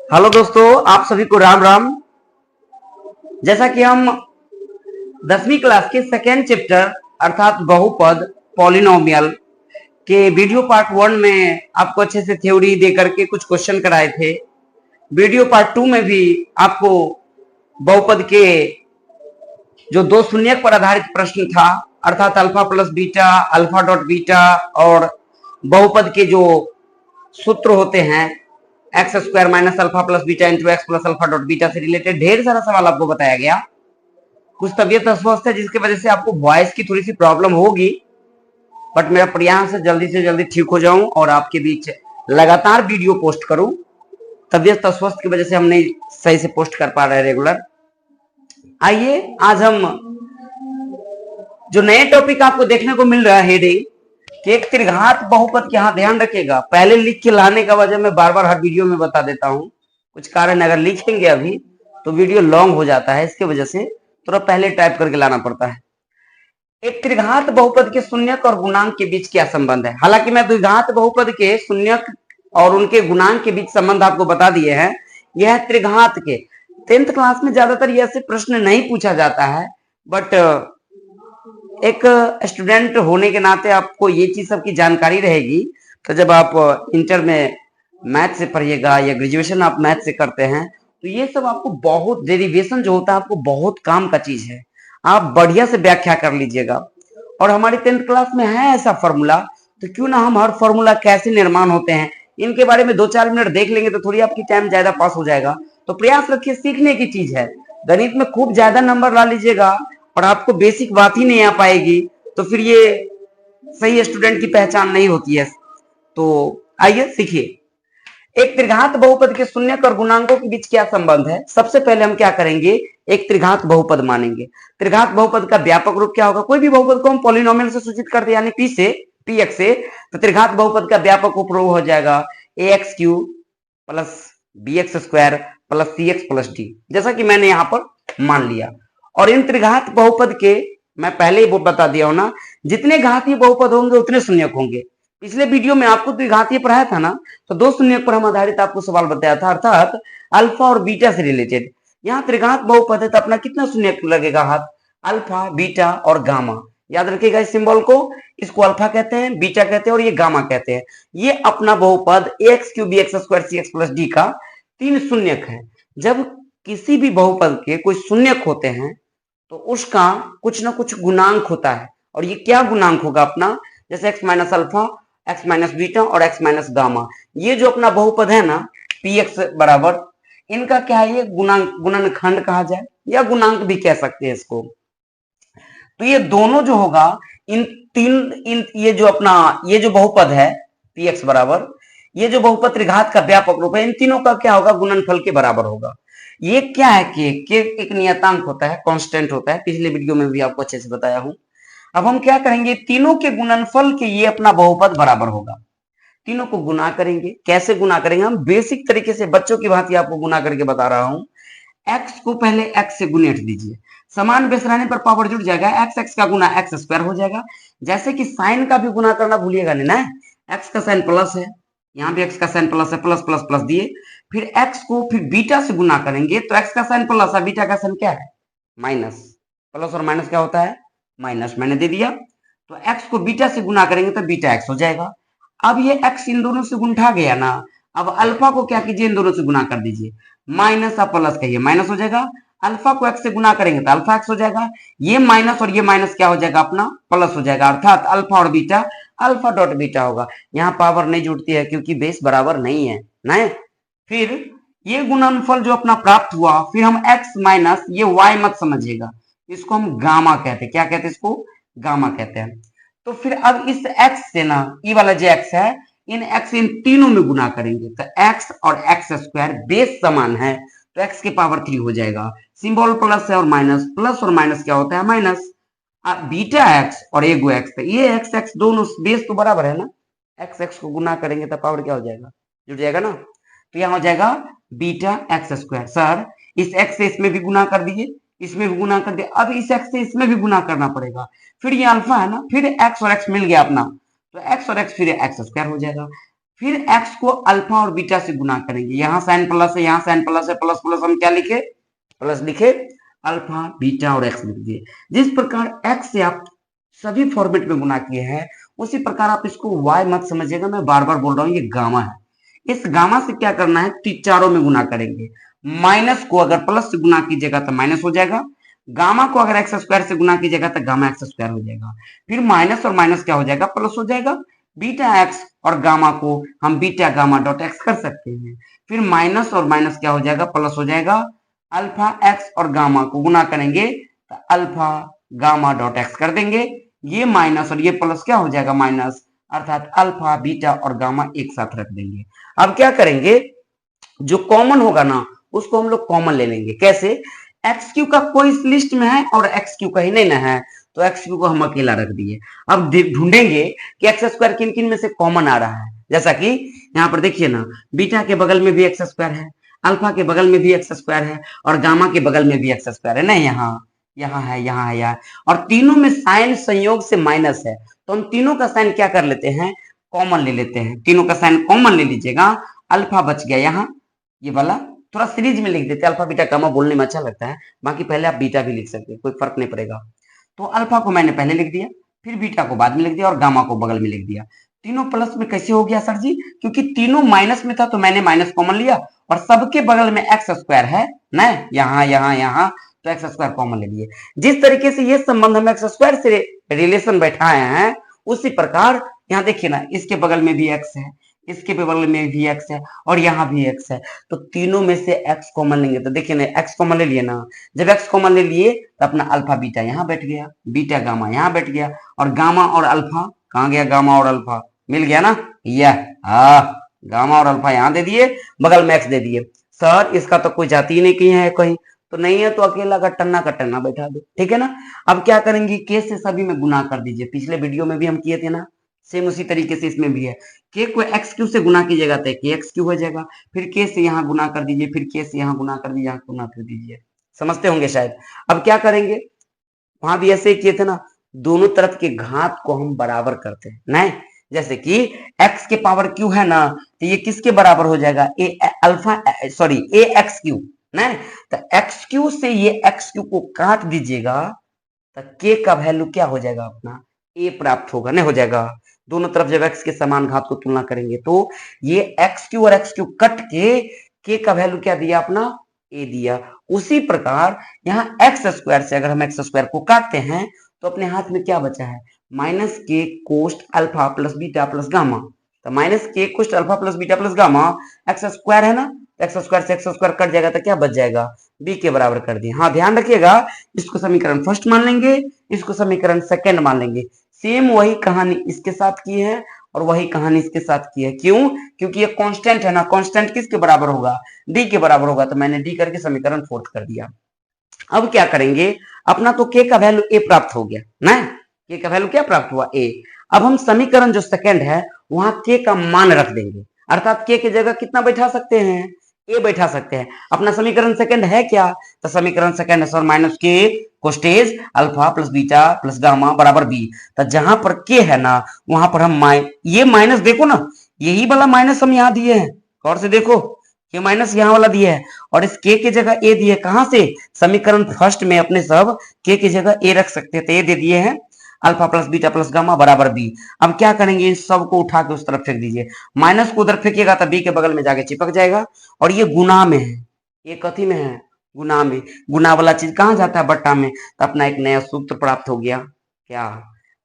Hello दोस्तों, आप सभी को राम राम। जैसा कि हम 10वीं क्लास के सेकेंड चैप्टर अर्थात बहुपद पॉलिनोमियल के वीडियो पार्ट 1 में आपको अच्छे से थ्योरी दे करके कुछ क्वेश्चन कराए थे। वीडियो पार्ट 2 में भी आपको बहुपद के जो दो शून्यक पर आधारित प्रश्न था अर्थात alpha plus beta, alpha dot beta और बहुपद के जो सूत्र होते हैं x square minus alpha plus beta into x plus alpha dot beta से रिलेटेड ढेर सारा सवाल आपको बताया गया। कुछ तबियत अस्वस्थ है जिसकी वजह से आपको वॉइस की थोड़ी सी प्रॉब्लम होगी, बट मेरा प्रयास है जल्दी से जल्दी ठीक हो जाऊं और आपके बीच लगातार वीडियो पोस्ट करूं। तबियत अस्वस्थ की वजह से हम नहीं सही से पोस्ट कर पा रहे रेगुलर। आइए आज हम जो नए टॉपिक आपको देखने को मिल रहा है हेडिंग कि एक त्रिघात बहुपद के, यहाँ ध्यान रखिएगा पहले लिख के लाने का वजह मैं बार बार हर वीडियो में बता देता हूं। कुछ कारण अगर लिखेंगे अभी तो वीडियो लॉन्ग हो जाता है, इसके वजह से थोड़ा पहले टाइप करके लाना पड़ता है। एक त्रिघात बहुपद के शून्यक और गुणांक के बीच क्या संबंध है। हालांकि मैं द्विघात बहुपद के शून्यक और उनके गुणांक के बीच संबंध आपको बता दिए हैं। यह त्रिघात के 10th क्लास में ज्यादातर यह से प्रश्न नहीं पूछा जाता है, बट एक स्टूडेंट होने के नाते आपको ये चीज सबकी जानकारी रहेगी। तो जब आप इंटर में मैथ से पढ़िएगा या ग्रेजुएशन आप मैथ से करते हैं तो ये सब आपको बहुत डेरिवेशन जो होता है आपको बहुत काम का चीज है, आप बढ़िया से व्याख्या कर लीजिएगा। और हमारी 10th क्लास में है ऐसा फॉर्मूला, तो क्यों ना हम हर फॉर्मूला कैसे निर्माण होते हैं इनके बारे में 2-4 मिनट देख लेंगे तो थोड़ी आपकी टाइम ज्यादा पास हो जाएगा। तो प्रयास रखिए, सीखने की चीज है। गणित में खूब ज्यादा नंबर ला लीजिएगा और आपको बेसिक बात ही नहीं आ पाएगी तो फिर ये सही स्टूडेंट की पहचान नहीं होती है। तो आइए सीखिए एक त्रिघात बहुपद के शून्यक और गुणांकों के बीच क्या संबंध है। सबसे पहले हम क्या करेंगे, एक त्रिघात बहुपद मानेंगे। त्रिघात बहुपद का व्यापक रूप क्या होगा। कोई भी बहुपद को हम पॉलिनोमियल से सूचित करते यानी पी से पी एक्स से, तो त्रिघात बहुपद का व्यापक रूप हो जाएगा a x cube plus b x square plus c x plus d, जैसा कि मैंने यहाँ पर मान लिया। और इन त्रिघात बहुपद के मैं पहले ही बता दिया हूं ना, जितने घातीय बहुपद होंगे उतने शून्यक होंगे। पिछले वीडियो में आपको द्विघातीय पढ़ाया था ना, तो दो शून्यक पर हम आधारित आपको सवाल बताया था अर्थात अल्फा और बीटा से रिलेटेड। यहाँ त्रिघात बहुपद है तो अपना कितना शून्यक लगेगा हाथ, अल्फा बीटा और गामा। याद रखिएगा इस सिंबल को, इसको अल्फा कहते हैं, बीटा कहते हैं और ये गामा कहते हैं। ये अपना बहुपद x cube b x square c x plus d का 3 शून्यक है। जब किसी भी बहुपद के कोई शून्यक होते हैं तो उसका कुछ ना कुछ गुणांक होता है। और ये क्या गुणांक होगा अपना, जैसे x minus alpha, x minus beta और एक्स माइनस गामा। ये जो अपना बहुपद है ना पी एक्स बराबर, इनका क्या है, ये गुणांक गुणनखंड कहा जाए या गुणांक भी कह सकते हैं इसको। तो ये दोनों जो होगा ये जो अपना ये जो बहुपद है पी एक्स बराबर, ये जो बहुपद त्रिघात का व्यापक रूप है, इन तीनों का क्या होगा, गुणनफल के बराबर होगा। ये क्या है कि एक नियतांक होता है, कांस्टेंट होता है, पिछले वीडियो में भी आपको अच्छे से बताया हूं। अब हम क्या करेंगे, तीनों के गुणनफल के ये अपना बहुपद बराबर होगा। तीनों को गुना करेंगे। कैसे गुना करेंगे, हम बेसिक तरीके से बच्चों की भांति आपको गुना करके बता रहा हूं। एक्स को पहले एक्स से गुणेट दीजिए, समान बेस रहने पर पावर जुड़ जाएगा, एक्स एक्स का गुना एक्स स्क्वायर हो जाएगा। जैसे कि साइन का भी गुना करना भूलिएगा नहीं ना, एक्स का साइन प्लस है, यहाँ भी एक्स का साइन प्लस है, प्लस प्लस प्लस दिए। फिर एक्स को फिर बीटा से गुना करेंगे तो एक्स का साइन प्लस है, बीटा का साइन क्या है, माइनस। प्लस और माइनस क्या होता है, माइनस, मैंने दे दिया। तो एक्स को बीटा से गुना करेंगे तो बीटा एक्स हो जाएगा। अब ये एक्स इन दोनों से गुंठा गया ना, अब अल्फा को क्या कीजिए, इन दोनों से गुना कर दीजिए, माइनस आप प्लस कहिए, माइनस हो जाएगा। अल्फा को एक्स से गुना करेंगे तो अल्फा एक्स हो जाएगा। ये माइनस और ये माइनस क्या हो जाएगा, अपना प्लस हो जाएगा, अर्थात अल्फा और बीटा अल्फा डॉट बीटा होगा। यहाँ पावर नहीं जुड़ती है क्योंकि बेस बराबर नहीं है ना। फिर ये गुणनफल जो अपना प्राप्त हुआ, फिर हम x माइनस ये y मत समझिएगा, इसको हम गामा कहते हैं। क्या कहते हैं इसको, गामा कहते हैं। तो फिर अब इस x से ना, ये वाला जो x है, इन x इन तीनों में गुना करेंगे तो x और x स्क्वायर बेस समान है तो x की पावर 3 हो जाएगा। सिंबल प्लस है और माइनस, प्लस और माइनस क्या होता है, माइनस। बीटा x और एगो x, तो ये x x दोनों बेस तो बराबर है ना, x x को गुना करेंगे तो पावर क्या हो जाएगा, जुड़ जाएगा ना। तो यहाँ हो जाएगा बीटा एक्स स्क्वायर। सर इस x से इसमें भी गुना कर दीजिए, इसमें भी गुना कर दिया, अब इस x से इसमें भी गुना करना पड़ेगा। फिर ये अल्फा है ना, फिर x और x मिल गया अपना, तो x और x फिर एक्स स्क्वायर हो जाएगा। फिर एक्स को अल्फा और बीटा से गुना करेंगे, यहाँ साइन प्लस है, यहाँ साइन प्लस है, प्लस प्लस हम क्या लिखे, प्लस लिखे, अल्फा बीटा और एक्स लिख दिए। जिस प्रकार एक्स से आप सभी फॉर्मेट में गुना किए हैं उसी प्रकार आप इसको वाई मत समझिएगा, मैं बार बार बोल रहा हूँ, ये गामा है। इस गामा से क्या करना है, चारों में गुना करेंगे। माइनस को अगर प्लस से गुना कीजिएगा तो माइनस हो जाएगा, गामा को अगर एक्स स्क्वायर से गुना कीजिएगा तो गामा एक्स स्क्वायर हो जाएगा। फिर माइनस और माइनस क्या हो जाएगा, प्लस हो जाएगा। बीटा एक्स और गामा को हम बीटा गामा डॉट एक्स कर सकते हैं। फिर माइनस और माइनस क्या हो जाएगा, प्लस हो जाएगा। अल्फा एक्स और गामा को गुना करेंगे तो अल्फा गामा डॉट एक्स कर देंगे। ये माइनस और ये प्लस क्या हो जाएगा, माइनस, अर्थात अल्फा बीटा और गामा एक साथ रख देंगे। अब क्या करेंगे, जो कॉमन होगा ना उसको हम लोग कॉमन ले लेंगे। कैसे, एक्स क्यू का कोई इस लिस्ट में है और एक्स क्यू कहीं नहीं ना है, तो एक्स क्यू को हम अकेला रख दिए। अब ढूंढेंगे कि एक्स स्क्वायर किन किन में से कॉमन आ रहा है। जैसा कि यहाँ पर देखिए ना, बीटा के बगल में भी एक्स स्क्वायर है, अल्फा के बगल में भी एक्स स्क्वायर है और गामा के बगल में भी एक्स स्क्वायर है। नहीं, यहाँ यहाँ है, यहाँ है, यहाँ, और तीनों में साइन संयोग से माइनस है, तो हम तीनों का साइन क्या कर लेते हैं, कॉमन ले लेते हैं। तीनों का साइन कॉमन ले लीजिएगा। अल्फा बच गया यहाँ, ये वाला थोड़ा सीरीज में लिख देते हैं, अल्फा बीटा गामा बोलने में अच्छा लगता है, बाकी पहले आप बीटा भी लिख सकते हैं, कोई फर्क नहीं पड़ेगा। तो अल्फा को मैंने पहले लिख दिया, फिर बीटा को बाद में लिख दिया और गामा को बगल में लिख दिया। तीनों प्लस में कैसे हो गया सर जी, क्योंकि तीनों माइनस में था तो मैंने माइनस कॉमन लिया और सबके बगल में एक्स स्क्वायर है ना, यहाँ यहाँ यहाँ, तो एक्स स्क्वायर कॉमन ले लिए। जिस तरीके से ये संबंध हम एक्स स्क्वायर से रिलेशन बैठाए हैं उसी प्रकार यहाँ देखिए ना, इसके बगल में भी एक्स है, इसके बगल में भी एक्स है और यहाँ भी एक्स है, तो तीनों में से एक्स कॉमन लेंगे। तो देखिए ना, एक्स कॉमन ले लिए ना, जब एक्स कॉमन ले लिए तो अपना अल्फा बीटा यहाँ बैठ गया, बीटा गामा यहाँ बैठ गया, और गामा और अल्फा कहाँ गया, गामा और अल्फा मिल गया ना, यह गामा और अल्फा यहाँ दे दिए, बगल में एक्स दे दिए। सर इसका तो कोई जाति ही नहीं की है कहीं, तो नहीं है तो अकेला का टन्ना बैठा दो, ठीक है ना। अब क्या करेंगे, के से सभी में गुना कर दीजिए। पिछले वीडियो में भी हम किए थे ना, सेम उसी तरीके से इसमें भी है। के को एक्स क्यू से गुना कीजिएगा तो के एक्स क्यू हो जाएगा, फिर के से यहाँ गुना कर दीजिए, फिर के से यहाँ गुना कर दीजिए, यहाँ गुना कर दीजिए, समझते होंगे शायद। अब क्या करेंगे, वहां भी ऐसे ही किए थे ना, दोनों तरफ के घात को हम बराबर करते हैं नहीं, जैसे कि x के पावर q है ना, तो ये किसके बराबर हो जाएगा, ए अल्फा सॉरी ए एक्स क्यू नहीं, तो एक्स क्यू से ये एक्स क्यू को काट दीजिएगा तो k का वैल्यू क्या हो जाएगा, अपना a प्राप्त होगा, नहीं हो जाएगा। दोनों तरफ जब x के समान घात को तुलना करेंगे तो ये एक्स क्यू और एक्स क्यू कट के k का वैल्यू क्या दिया, अपना a दिया। उसी प्रकार यहाँ एक्स स्क्वायर से अगर हम एक्स स्क्वायर को काटते हैं तो अपने हाथ में क्या बचा है, माइनस के cost alpha plus beta plus gamma, तो माइनस के cost alpha plus beta plus gamma x square है ना, एक्स स्क्वायर से एक्स स्क्वायर कट जाएगा तो क्या बच जाएगा, बी के बराबर कर दिए। हाँ ध्यान रखिएगा, इसको समीकरण फर्स्ट मान लेंगे, इसको समीकरण सेकंड मान लेंगे। सेम वही कहानी इसके साथ की है और वही कहानी इसके साथ की है। क्यों, क्योंकि ये कांस्टेंट है ना, कांस्टेंट किसके बराबर होगा, डी के बराबर होगा, तो मैंने डी करके समीकरण फोर्थ कर दिया। अब क्या करेंगे, अपना तो के का वैल्यू ए प्राप्त हो गया ना, के का वैल्यू क्या प्राप्त हुआ, ए। अब हम समीकरण जो सेकंड है वहां के का मान रख देंगे, अर्थात के की जगह कितना बैठा सकते हैं, ए बैठा सकते हैं। अपना समीकरण सेकंड है क्या, तो समीकरण सेकंड है सर माइनस के कोस्टेज alpha plus beta plus gamma बराबर बी। तो जहां पर के है ना वहां पर हम ये माइनस देखो ना, यही वाला माइनस हम यहाँ दिए हैं, गौर से देखो, ये माइनस यहाँ वाला दिया है और इस के की जगह ए दिए, कहां से, समीकरण फर्स्ट में अपने सब के की जगह ए रख सकते हैं, तो ए दे दिए हैं alpha plus beta plus gamma बराबर बी। अब क्या करेंगे, इस सब को उठा के उस तरफ फेंक दीजिए, माइनस को उधर फेंकिएगा तो बी के बगल में जाके चिपक जाएगा, और ये गुना में है, ये कथी में है, गुना में। गुना वाला चीज कहां जाता है, बट्टा में, तो अपना एक नया सूत्र प्राप्त हो गया, क्या,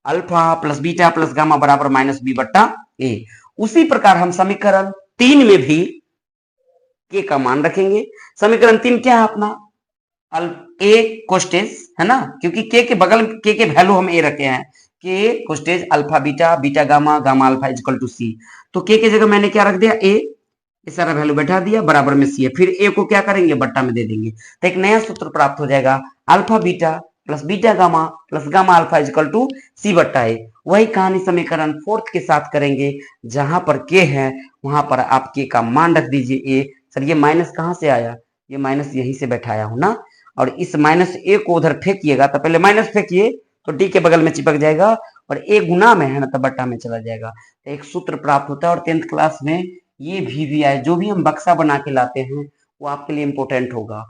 alpha plus beta plus gamma बराबर माइनस बी बट्टा ए। उसी प्रकार हम समीकरण 3 में भी के का मान रखेंगे। समीकरण 3 क्या है अपना, ए कोस्टेज है ना, क्योंकि के बगल के वैल्यू हम ए रखे हैं, के कोस्टेज alpha beta beta gamma gamma alpha equal to c, तो के की जगह मैंने क्या रख दिया, ए, इस सारा वैल्यू बैठा दिया, बराबर में सी है, फिर ए को क्या करेंगे, बट्टा में दे देंगे, तो एक नया सूत्र प्राप्त हो जाएगा, alpha beta plus beta gamma plus gamma alpha equal to c बट्टा ए। वही कहानी समीकरण फोर्थ के साथ करेंगे, जहां पर के है वहां पर आप के का मान रख दीजिए ए। सर ये माइनस कहां से आया, ये माइनस यहीं से बैठाया हूं ना, और इस माइनस ए को उधर फेंकिएगा, तो पहले माइनस फेंकिए तो डी के बगल में चिपक जाएगा और ए गुना में है ना तो बट्टा में चला जाएगा। तो एक सूत्र प्राप्त होता है और 10th क्लास में ये भी आए, जो भी हम बक्सा बना के लाते हैं वो आपके लिए इंपॉर्टेंट होगा।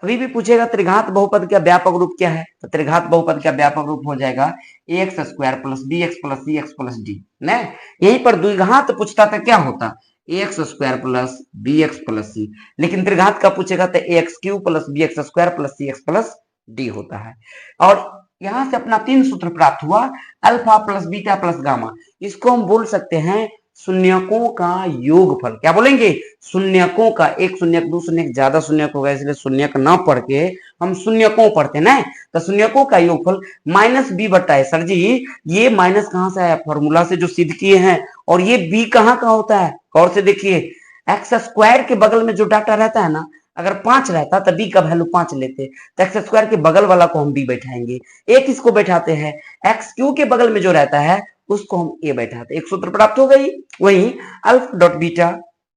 कभी भी पूछेगा त्रिघात बहुपद का व्यापक रूप क्या है, तो त्रिघात बहुपद का व्यापक रूप हो जाएगा ax square plus bx plus cx plus d न। यहीं पर द्विघात पूछता था क्या होता, ax square plus bx plus c, लेकिन त्रिघात का पूछेगा तो ax cube plus bx square plus cx plus d होता है। और यहां से अपना 3 सूत्र प्राप्त हुआ, alpha plus beta plus gamma. इसको हम बोल सकते हैं शून्यकों का योगफल। क्या बोलेंगे, शून्यकों का। एक शून्यक, दो शून्यक, ज्यादा शून्यक होगा इसलिए शून्यक ना पढ़ के हम शून्यकों पढ़ते ना। तो शून्यकों का योगफल माइनस बी बटा है। सर जी ये माइनस कहां से आया, फॉर्मूला से जो सिद्ध किए हैं। और ये बी कहां का होता है, और से देखिए एक्स स्क्वायर के बगल में जो डाटा रहता है ना, अगर 5 रहता तो बी का वैल्यू 5 लेते, तो एक्स स्क्वायर के बगल वाला को हम बी बैठाएंगे। एक इसको बैठाते हैं, एक्स क्यू के बगल में जो रहता है उसको हम ए बैठाते। एक सूत्र प्राप्त हो गई। वही alpha dot beta,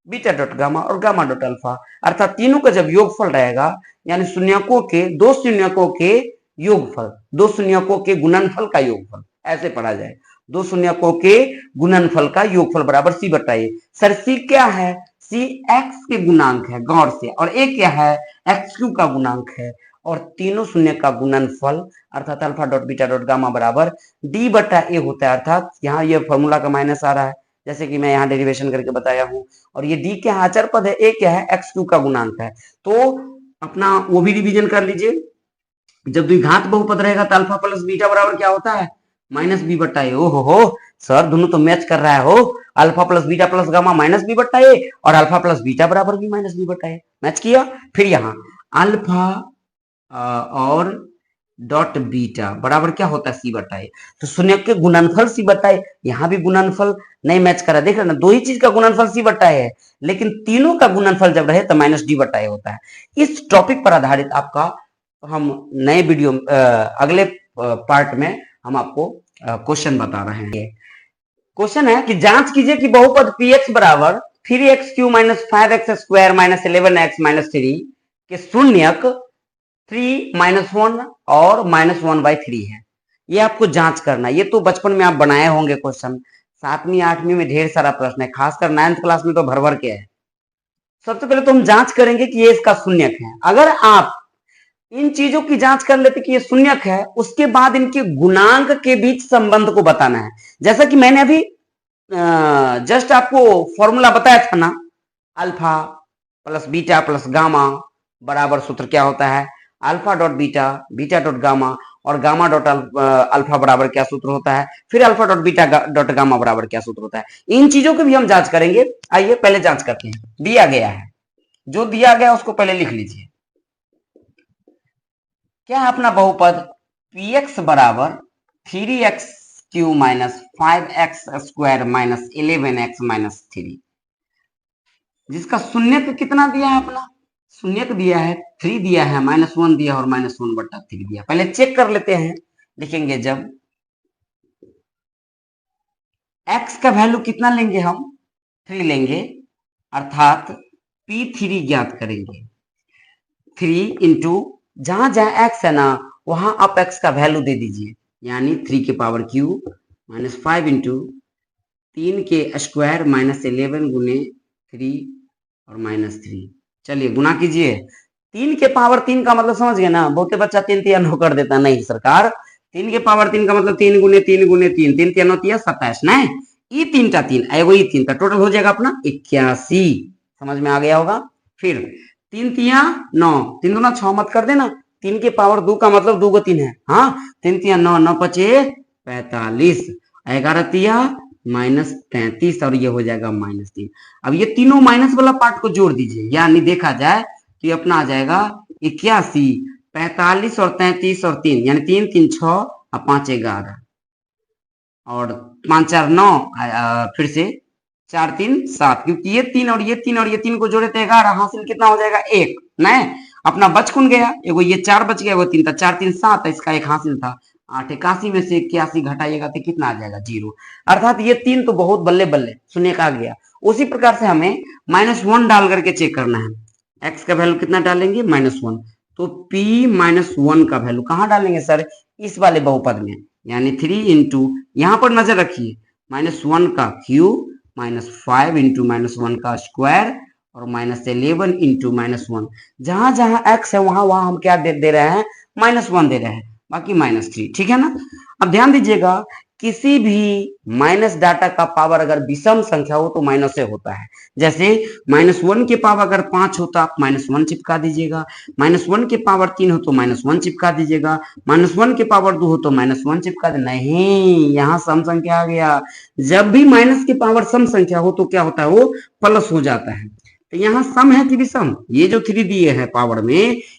beta dot gamma और गामा डॉट अल्फा, अर्थात तीनों का जब योगफल रहेगा, यानी शून्यकों के, दो शून्यकों के योगफल, दो शून्यकों के गुणनफल का योगफल, ऐसे पढ़ा जाए। दो शून्यकों के गुणनफल का योगफल बराबर सी बताइए। सर सी क्या है, सी एक्स के गुणांक है गौर से, और ए क्या है, एक्स क्यू का गुणांक है, और तीनों शून्य का गुणनफल अर्थात alpha dot beta dot gamma बराबर डी बटा ए होता है। अर्थात यहाँ ये फॉर्मूला का माइनस आ रहा है, जैसे कि मैं यहाँ डेरिवेशन करके बताया हूँ। और ये डी क्या है, अचर पद है, ए क्या है, एक्स क्यू का गुणांक है। तो अपना वो भी रिवीजन कर लीजिए। जब द्विघात बहुपद रहेगा तो अल्फा प्लस बीटा बराबर क्या होता है, माइनस बी बट्टा ए। ओ हो सर दोनों तो मैच कर रहा है हो, alpha plus beta plus gamma minus b बट्टा ए, और अल्फा प्लस बीटा बराबर भी माइनस बी बट्टा ए, मैच किया। फिर यहाँ अल्फा और डॉट बीटा बराबर क्या होता है, सी बटा ए। तो शून्य के गुणनफल सी बटा ए, यहाँ भी गुणनफल नहीं मैच करा, देख रहे ना, दो ही चीज का गुणनफल सी बटा ए है, लेकिन तीनों का गुणनफल जब रहे तो माइनस डी बटा ए होता है। इस टॉपिक पर आधारित आपका हम नए वीडियो अगले पार्ट में हम आपको क्वेश्चन बता रहे हैं। क्वेश्चन है कि जांच कीजिए कि बहुपद px बराबर 3x³ minus 5x square minus 11x minus 3 के शून्यक 3 माइनस 1 और -1/3 है। ये आपको जांच करना है। ये तो बचपन में आप बनाए होंगे क्वेश्चन, 7वीं 8वीं में ढेर सारा प्रश्न है, खासकर 9th क्लास में तो भर भर के है। सबसे पहले तो हम जांच करेंगे कि ये इसका शून्यक है। अगर आप इन चीजों की जांच कर लेते कि ये शून्यक है, उसके बाद इनके गुणांक के बीच संबंध को बताना है। जैसा कि मैंने अभी जस्ट आपको फॉर्मूला बताया था ना, alpha plus beta plus gamma बराबर सूत्र क्या होता है, alpha dot beta, beta dot gamma, और गामा डॉट अल्फा बराबर क्या सूत्र होता है, फिर alpha dot beta dot gamma बराबर क्या सूत्र होता है। इन चीजों की भी हम जांच करेंगे। आइए पहले जांच करते हैं। दिया गया है, जो दिया गया उसको पहले लिख लीजिए। क्या है अपना बहुपद px बराबर 3x³ minus 5x square minus 11x minus 3, जिसका शून्यक कितना दिया है, अपना शून्यक दिया है 3 दिया है, -1 दिया और -1/3 दिया। पहले चेक कर लेते हैं। लिखेंगे जब x का वैल्यू कितना लेंगे, हम 3 लेंगे, अर्थात p3 ज्ञात करेंगे। 3 इंटू जहां जहां x है ना वहां आप x का वैल्यू दे दीजिए, यानी 3 के पावर क्यूब माइनस 5 इंटू 3 के स्क्वायर माइनस 11 गुने 3 और -3। चलिए गुना कीजिए। 3 के पावर 3 का मतलब समझ गए ना, बहुते बच्चा 3 3 कर देता, नहीं सरकार, 3 के पावर 3 का मतलब 3 गुने 3 गुने 3, 3 3 27 नहीं, ई 3 टा 3 एगो ई 3 का टोटल हो जाएगा अपना 81। समझ में आ गया होगा। फिर 3 3 9, 3 दूना 6 मत कर देना, 3 के पावर 2 का मतलब 2 को 3 है, हाँ 3 3 9, 9 5 45, 11 3 -33 और ये हो जाएगा -3। अब ये तीनों माइनस वाला पार्ट को जोड़ दीजिए, यानी देखा जाए तो ये अपना आ जाएगा 81, 45 और 33 और 3 यानी 3 3 6 और 5 11 और 5 4 9, फिर से 4 3 7, क्योंकि ये 3 और ये 3 और ये 3 को जोड़े तो 11, हासिल कितना हो जाएगा 1 नहीं, अपना बच कौन गया, एगो ये 4 बच गया, एगो 3 था, 4 3 7, इसका 1 हासिल था। 8 81 में से 81 घटाइएगा तो कितना आ जाएगा 0, अर्थात ये 3 तो बहुत बल्ले बल्ले शून्य का आ गया। उसी प्रकार से हमें -1 डाल करके चेक करना है। x का वैल्यू कितना डालेंगे, -1, तो p माइनस 1 का वैल्यू कहाँ डालेंगे सर, इस वाले बहुपद में, यानी 3 इंटू, यहां पर नजर रखिए, -1 का क्यूब -5 इंटू -1 का स्क्वायर और -11 इंटू -1, जहां जहां x है वहां वहां हम क्या दे रहे हैं, -1 दे रहे हैं, बाकी -3, ठीक है ना। अब ध्यान दीजिएगा, किसी भी माइनस डाटा का पावर अगर विषम संख्या हो तो माइनस से होता है। जैसे -1 के पावर अगर 5 हो तो आप -1 चिपका दीजिएगा, -1 के पावर 3 हो तो -1 चिपका दीजिएगा, -1 के पावर 2 हो तो -1 चिपका दे, नहीं, यहाँ सम संख्या आ गया। जब भी माइनस के पावर सम संख्या हो तो क्या होता है, वो प्लस हो जाता है। तो यहाँ सम है कि विषम, ये जो 3 दिए है पावर में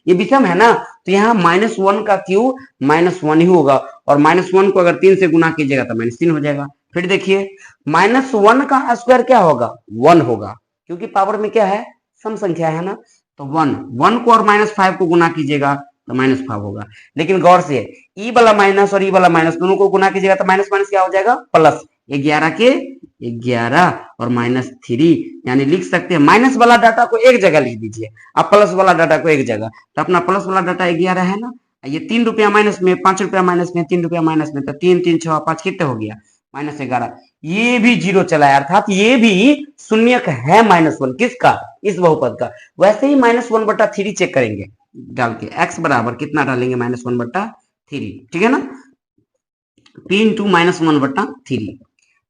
ये विषम है ना, तो यहाँ -1 का क्यूब -1 ही होगा, और -1 को अगर 3 से गुना कीजिएगा तो -3 हो जाएगा। फिर देखिए -1 का स्क्वायर क्या होगा, 1 होगा, क्योंकि पावर में क्या है, सम संख्या है ना, तो 1 को और -5 को गुना कीजिएगा तो -5 होगा। लेकिन गौर से ई वाला माइनस और ई वाला माइनस दोनों को गुना कीजिएगा तो माइनस माइनस क्या हो जाएगा, प्लस, 11 के 11 और -3, यानी लिख सकते हैं माइनस वाला डाटा को एक जगह लिख दीजिए, अब प्लस वाला डाटा को एक जगह, तो अपना प्लस वाला डाटा 11 है ना, ये 3 रुपया माइनस में, 5 रुपया माइनस में, 3 रुपया माइनस में, तो 3 3 6 5 कितने हो गया, -11, ये भी जीरो चला है, अर्थात ये भी शून्यक है -1, किसका, इस बहुपद का। वैसे ही -1/3 चेक करेंगे डाल के, x बराबर कितना डालेंगे, -1/3, ठीक है ना, p इंटू -1/3,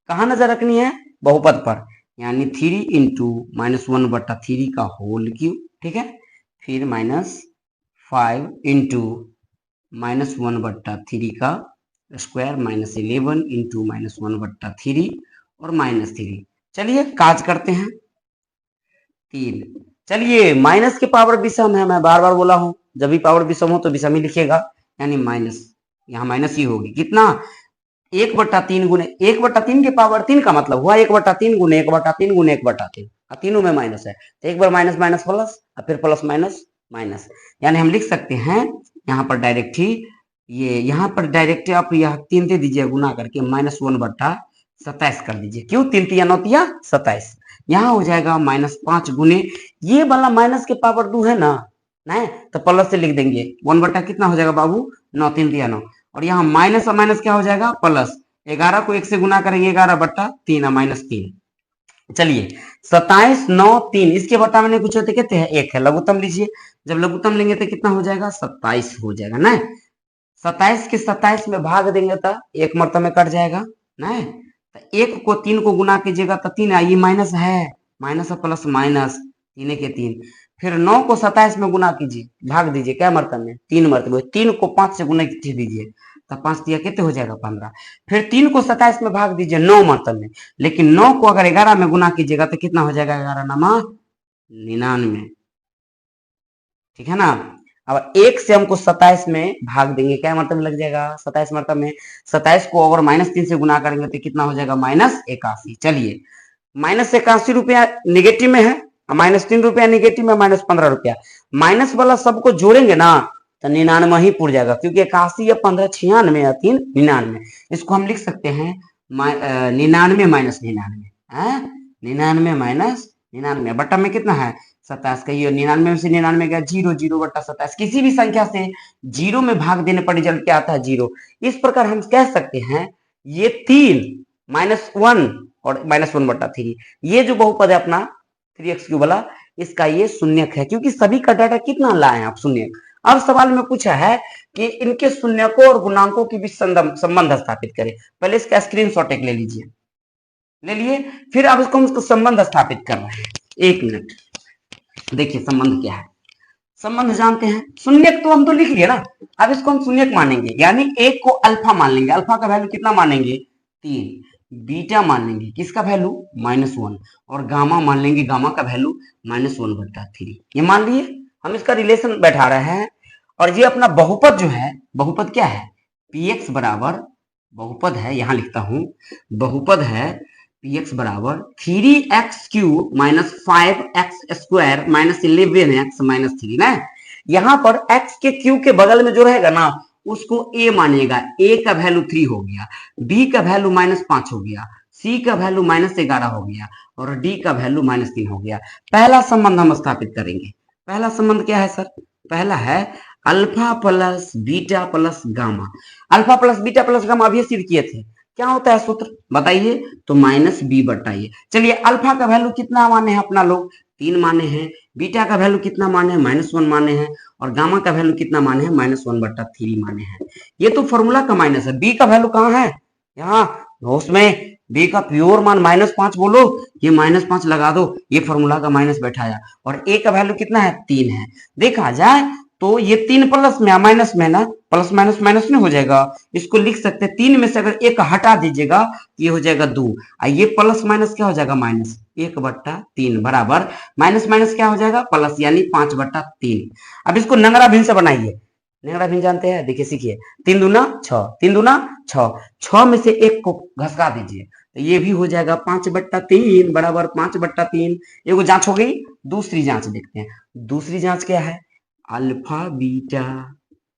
कहाँ नजर रखनी है, बहुपद पर, यानी 3 इंटू -1/3 का होल क्यूब, ठीक है, फिर -5 इंटू -1/3 का स्क्वायर, -11 इंटू -1/3 और -3। चलिए काज करते हैं, 3, चलिए माइनस के पावर विषम है, मैं बार बार बोला हूं, जब भी पावर विषम हो तो विषम ही लिखिएगा, यानी माइनस, यहाँ माइनस ही होगी, कितना, 1/3 गुने 1/3 के पावर 3 का मतलब हुआ 1/3 गुने 1/3 गुने 1/3, तीनों में माइनस है, तो एक बार माइनस माइनस प्लस और फिर प्लस माइनस माइनस, यानी हम लिख सकते हैं यहाँ पर डायरेक्ट ही, ये यहाँ पर डायरेक्ट आप यह 3 दे दीजिए गुना करके, -1/27 कर दीजिए, क्यों, 3 3 9 27, यहाँ हो जाएगा -5 गुने, ये वाला माइनस के पावर 2 है ना, नहीं तो प्लस से लिख देंगे, 1 कितना हो जाएगा बाबू, 9 3 3 9, और यहाँ माइनस और माइनस क्या हो जाएगा, प्लस, 11 को 1 से गुना करेंगे, 11/3 -3, चलिए 27 9 3, इसके बटा में कुछ होते कहते हैं 1 है, लघुत्तम लीजिए, जब लघुत्तम लेंगे तो कितना हो जाएगा, 27 हो जाएगा ना, 27 के 27 में भाग देंगे तो एक मरतबा में कट जाएगा ना, तो 1 को 3 को गुना कीजिएगा तो 3, ये माइनस है, माइनस प्लस माइनस, 3 के 3, फिर 9 को 27 में गुना कीजिए, भाग दीजिए, क्या मरतबा में, 3 मरतबे, 3 को 5 से गुना दीजिए तो 5 दिया कितने हो जाएगा, 15, फिर 3 को 27 में भाग दीजिए 9 मरतबे में, लेकिन 9 को अगर 11 में गुना कीजिएगा तो कितना हो जाएगा, 11 नमा 99, ठीक है ना। अब 1 से हमको 27 में भाग देंगे, क्या मतलब लग जाएगा, 27 मतलब में 27 को अगर -3 से गुना करेंगे तो कितना हो जाएगा, -81, चलिए -81 रुपया निगेटिव में है, -3 रुपया निगेटिव में, -15 रुपया, माइनस वाला सबको जोड़ेंगे ना तो 99 ही पूर जाएगा, क्योंकि 81 या 15 96 या 3 99, इसको हम लिख सकते हैं 99 माइनस 99, 99 माइनस 99, बटा में कितना है 27, कहिए 99 में से 99 गया 0, 0/27, किसी भी संख्या से 0 में भाग देने पर रिजल्ट क्या आता है, 0, इस प्रकार हम कह सकते हैं ये 3 -1 और -1/3, ये जो बहुपद है अपना 3x³ वाला, इसका ये शून्यक है, क्योंकि सभी का डाटा कितना लाए हैं आप, शून्यक। अब सवाल में पूछा है कि इनके शून्यकों और गुणांकों के बीच संबंध स्थापित करें, पहले इसका स्क्रीनशॉट एक ले लीजिए, ले लिए, फिर अब इसको हम संबंध स्थापित कर रहे हैं, 1 मिनट, देखिए संबंध क्या है, संबंध जानते हैं, शून्यक तो हम तो लिख लिए ना, अब इसको हम शून्यक मानेंगे, यानी 1 को अल्फा मान लेंगे, अल्फा का वैल्यू कितना मानेंगे, 3, बीटा मान लेंगे, किसका वैल्यू -1, और गामा मान लेंगे, गामा का वैल्यू -1/3, ये मान लिए, हम इसका रिलेशन बैठा रहे हैं, और ये अपना बहुपद जो है, बहुपद क्या है, px बराबर, बहुपद है, यहां लिखता हूं, बहुपद है px बराबर 3x³ - 5x² - 11x - 3 ना, यहाँ पर x के क्यू के बगल में जो रहेगा ना उसको a मानिएगा, a का वैल्यू 3 हो गया, b का वैल्यू -5 हो गया, c का वैल्यू -11 हो गया, और d का वैल्यू -3 हो गया। पहला संबंध हम स्थापित करेंगे, पहला संबंध क्या है सर, पहला है alpha plus beta plus gamma. Alpha plus beta plus gamma अभी सिद्ध किए थे, क्या होता है सूत्र बताइए, तो माइनस बी बटाइए। चलिए अल्फा का वैल्यू कितना माने हैं अपना लोग, 3 माने हैं। बीटा का वैल्यू कितना माने हैं, -1 माने हैं। और गामा का वैल्यू कितना माने हैं, -1/3 माने हैं। ये तो फॉर्मूला का माइनस है। बी का वैल्यू कहाँ है, यहाँ उसमें बी का प्योर मान -5 बोलो, ये -5 लगा दो, ये फॉर्मूला का माइनस बैठाया। और ए का वैल्यू कितना है, 3 है। देखा जाए तो ये 3 प्लस में माइनस में ना, प्लस माइनस माइनस में हो जाएगा। इसको लिख सकते हैं 3 में से अगर एक हटा दीजिएगा ये हो जाएगा 2, और ये प्लस माइनस क्या हो जाएगा, -1/3 बराबर माइनस माइनस क्या हो जाएगा, प्लस, यानी 5/3। अब इसको नंगरा भिन्न से बनाइए। नंगरा भिन्न जानते हैं, देखिए सीखिए। 3 दूना 6, 3 दूना 6, 6 में से एक को घसका दीजिए तो ये भी हो जाएगा 5/3 बराबर 5/3। एगो जांच हो गई। दूसरी जांच देखते हैं। दूसरी जांच क्या है, अल्फा बीटा,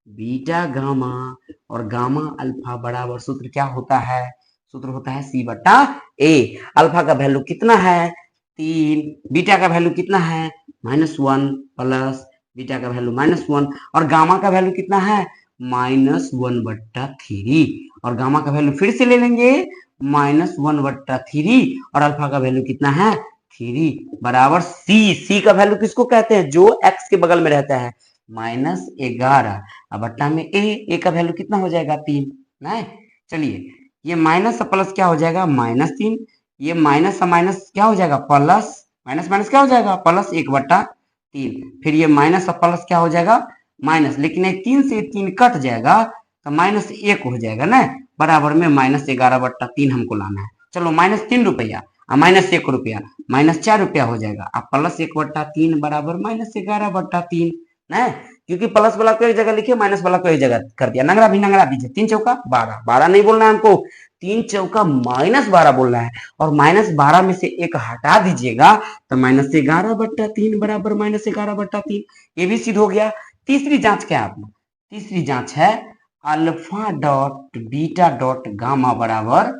बीटा गामा और गामा अल्फा बराबर सूत्र क्या होता है, सूत्र होता है C/A। अल्फा का वैल्यू कितना है, 3, बीटा का वैल्यू कितना है, -1 प्लस बीटा का वैल्यू -1, और गामा का वैल्यू कितना है, -1/3। और गामा का वैल्यू फिर से ले लेंगे -1/3, और अल्फा का वैल्यू कितना है, 3 बराबर C का वैल्यू किसको कहते हैं, जो x के बगल में रहता है, -11। अब बट्टा में a का वैल्यू कितना हो जाएगा, 3 ना। चलिए ये माइनस प्लस क्या हो जाएगा, -3। ये माइनस माइनस क्या हो जाएगा, प्लस, माइनस माइनस क्या हो जाएगा, प्लस 1/3। फिर ये माइनस प्लस क्या हो जाएगा, माइनस, लेकिन ये 3 से 3 कट जाएगा तो -1 हो जाएगा ना, बराबर में -11/3 हमको लाना है। चलो -3 रुपया और -1 रुपया, -4 रुपया हो जाएगा। अब प्लस 1/3 बराबर -11/3 ना, क्योंकि प्लस वाला को एक जगह लिखे, माइनस वाला को एक जगह कर दिया। नंगरा भी नंगरा दीजिए। 3 चौका 12, 12 नहीं बोलना है हमको, 3 चौका -12 बोलना है। और -12 में से एक हटा दीजिएगा तो -11/3 बराबर -11/3। ये भी सिद्ध हो गया। तीसरी जांच क्या है अपना, तीसरी जांच है alpha dot beta dot gamma बराबर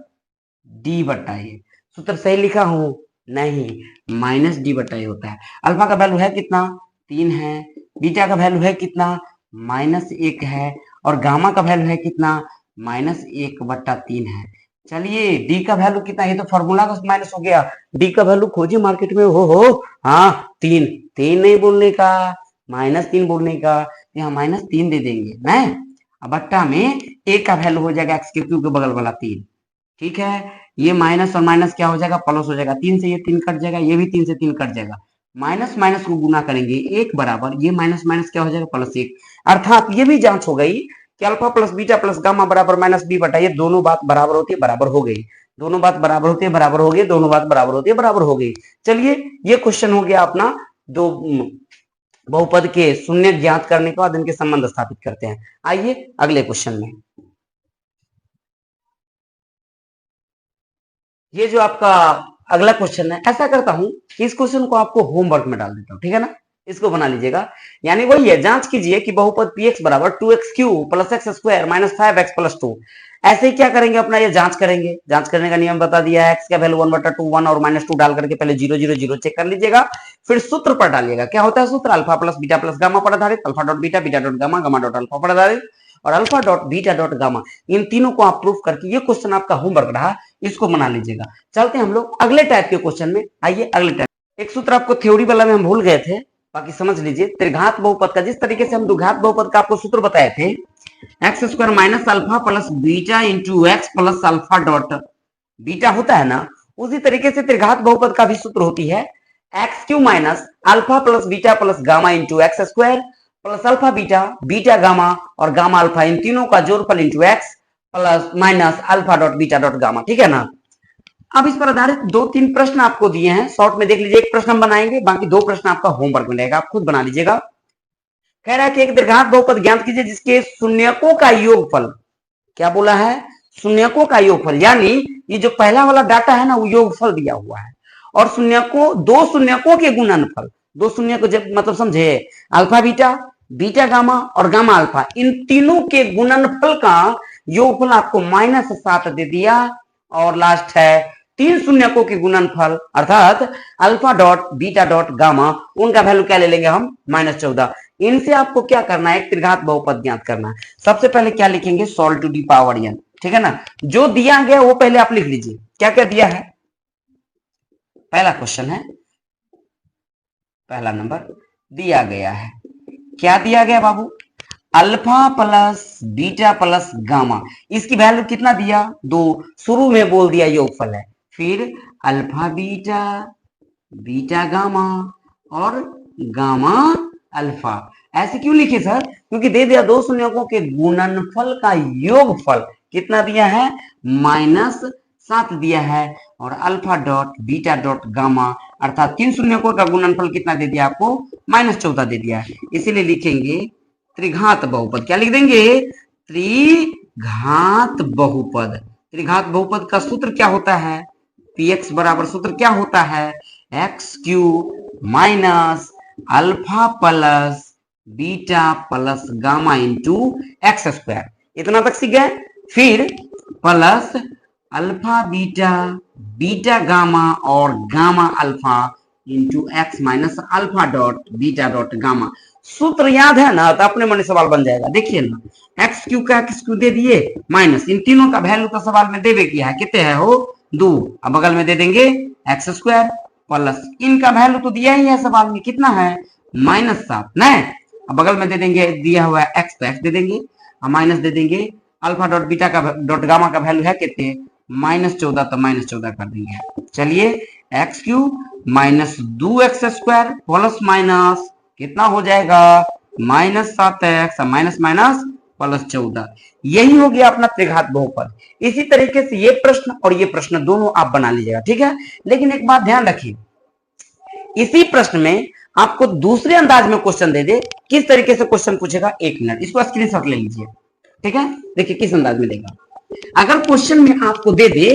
D/A। सूत्र सही लिखा हूं, नहीं, -D/A होता है। अल्फा का वैल्यू है कितना, 3 है। बीटा का वैल्यू है कितना, -1 है। और गामा का वैल्यू है कितना, -1/3 है। चलिए डी का वैल्यू कितना, ये तो फॉर्मूला का माइनस हो गया। डी का वैल्यू खोजिए मार्केट में, हो हाँ 3, 3 नहीं बोलने का, -3 बोलने का, यहाँ -3 दे देंगे ना। अब बट्टा में ए का वैल्यू हो जाएगा एक्स के क्यूब के बगल वाला 3, ठीक है। ये माइनस और माइनस क्या हो जाएगा, प्लस हो जाएगा। 3 से ये 3 कट जाएगा, ये भी 3 से 3 कट जाएगा। माइनस माइनस को गुना करेंगे 1 बराबर, ये माइनस माइनस क्या हो जाएगा, +1। अर्थात ये भी जांच हो गई कि alpha plus beta plus gamma बराबर -B/A। ये दोनों बात बराबर होती है, बराबर हो गई। दोनों बात बराबर होती है, बराबर हो गई। दोनों बात बराबर होती है, बराबर हो गई। चलिए ये क्वेश्चन हो गया अपना। दो बहुपद के शून्य ज्ञात करने के बाद इनके संबंध स्थापित करते हैं। आइए अगले क्वेश्चन में। ये जो आपका अगला क्वेश्चन है, ऐसा करता हूं कि इस क्वेश्चन को आपको होमवर्क में डाल देता हूं, ठीक है ना। इसको बना लीजिएगा। यानी वही है, जांच कीजिए कि बहुपद px बराबर 2x³ + x² - 5x + 2। ऐसे ही क्या करेंगे अपना, ये जांच करेंगे। जांच करने का नियम बता दिया है। x का वैल्यू 1/2 1 और -2 डाल करके पहले 0 0 0 चेक कर लीजिएगा, फिर सूत्र पर डालिएगा। क्या होता है सूत्र, alpha plus beta plus gamma पर आधारित, alpha dot beta, beta dot gamma, gamma dot alpha पर आधारित, और alpha dot beta dot gamma. इन तीनों को आप प्रूफ करके, ये क्वेश्चन आपका होमवर्क रहा, इसको बना लीजिएगा। चलते हैं हम लोग अगले टाइप के क्वेश्चन में। आइए अगले टाइप। एक सूत्र आपको थ्योरी वाला में हम भूल गए थे, बाकी समझ लीजिए। त्रिघात बहुपद का, जिस तरीके से हम द्विघात बहुपद का आपको सूत्र बताए थे, x² - alpha plus beta into x plus alpha dot beta होता है ना, उसी तरीके से त्रिघात बहुपद का भी सूत्र होती है x³ - alpha plus beta plus gamma into x² plus alpha beta, beta gamma और गामा अल्फा, इन तीनों का जोड़फल into x plus minus alpha dot beta dot gamma, ठीक है ना। अब इस पर आधारित 2-3 प्रश्न आपको दिए हैं, शॉर्ट में देख लीजिए। एक प्रश्न हम बनाएंगे, बाकी 2 प्रश्न आपका होमवर्क में रहेगा, आप खुद बना लीजिएगा। कह रहा है कि एक त्रिघात बहुपद ज्ञात कीजिए जिसके शून्यकों का योगफल, क्या बोला है, शून्यकों का योगफल, यानी ये जो पहला वाला डाटा है ना, वो योगफल दिया हुआ है। और शून्यकों, 2 शून्यकों के गुणनफल, 2 शून्य को जब मतलब समझे, अल्फा बीटा, बीटा गामा और गामा अल्फा, इन तीनों के गुणनफल का योगफल आपको -7 दे दिया। और लास्ट है 3 शून्यकों के गुणनफल, अर्थात alpha dot beta dot gamma, उनका वैल्यू क्या ले लेंगे हम, -14। इनसे आपको क्या करना है, एक त्रिघात बहुपद ज्ञात करना है। सबसे पहले क्या लिखेंगे, solve to the power n, ठीक है ना। जो दिया गया वो पहले आप लिख लीजिए, क्या क्या दिया है। पहला क्वेश्चन है, पहला नंबर दिया गया है, क्या दिया गया बाबू, alpha plus beta plus gamma. इसकी वैल्यू कितना दिया, 2। शुरू में बोल दिया योगफल है, फिर अल्फा बीटा, बीटा गामा और गामा अल्फा। ऐसे क्यों लिखे सर, क्योंकि दे दिया दो शून्यकों के गुणनफल का योगफल कितना दिया है, -7 दिया है, और alpha dot beta dot gamma अर्थात 3 शून्यकों का गुणनफल कितना दे दिया आपको, -14 दे दिया है। इसीलिए लिखेंगे त्रिघात बहुपद। क्या लिख देंगे, त्रिघात बहुपद। त्रिघात बहुपद का सूत्र क्या होता है, px बराबर सूत्र क्या होता है, x cube minus alpha plus beta plus gamma into x square. इतना तक सीख गए। फिर plus alpha beta, beta gamma और gamma alpha into x minus alpha dot beta dot gamma. सूत्र याद है ना, तो अपने मन सवाल बन जाएगा। देखिए ना, एक्स क्यू का एक्स क्यू दे दिए, माइनस इन तीनों का वैल्यू तो सवाल में देवे किया है, कितने है हो, 2। अब बगल में दे देंगे एक्स स्क्वायर प्लस इनका वैल्यू तो दिया ही है सवाल में, कितना है, -7 नहीं। अब बगल में दे देंगे दिया हुआ है एक्स, तो एक्स दे देंगे, और माइनस दे देंगे अल्फा डॉट बीटा का डॉट गामा का वैल्यू है कितने, -14, तो -14 कर देंगे। चलिए x cube minus 2x square plus minus कितना हो जाएगा, -7x माइनस माइनस प्लस 14। यही हो गया अपना त्रिघात बहुपद। इसी तरीके से ये प्रश्न और ये प्रश्न दोनों आप बना लीजिएगा, ठीक है। लेकिन एक बात ध्यान रखिए, इसी प्रश्न में आपको दूसरे अंदाज में क्वेश्चन दे दे, किस तरीके से क्वेश्चन पूछेगा, 1 मिनट इसको स्क्रीनशॉट ले लीजिए, ठीक है। देखिए किस अंदाज में देगा। अगर क्वेश्चन में आपको दे दे,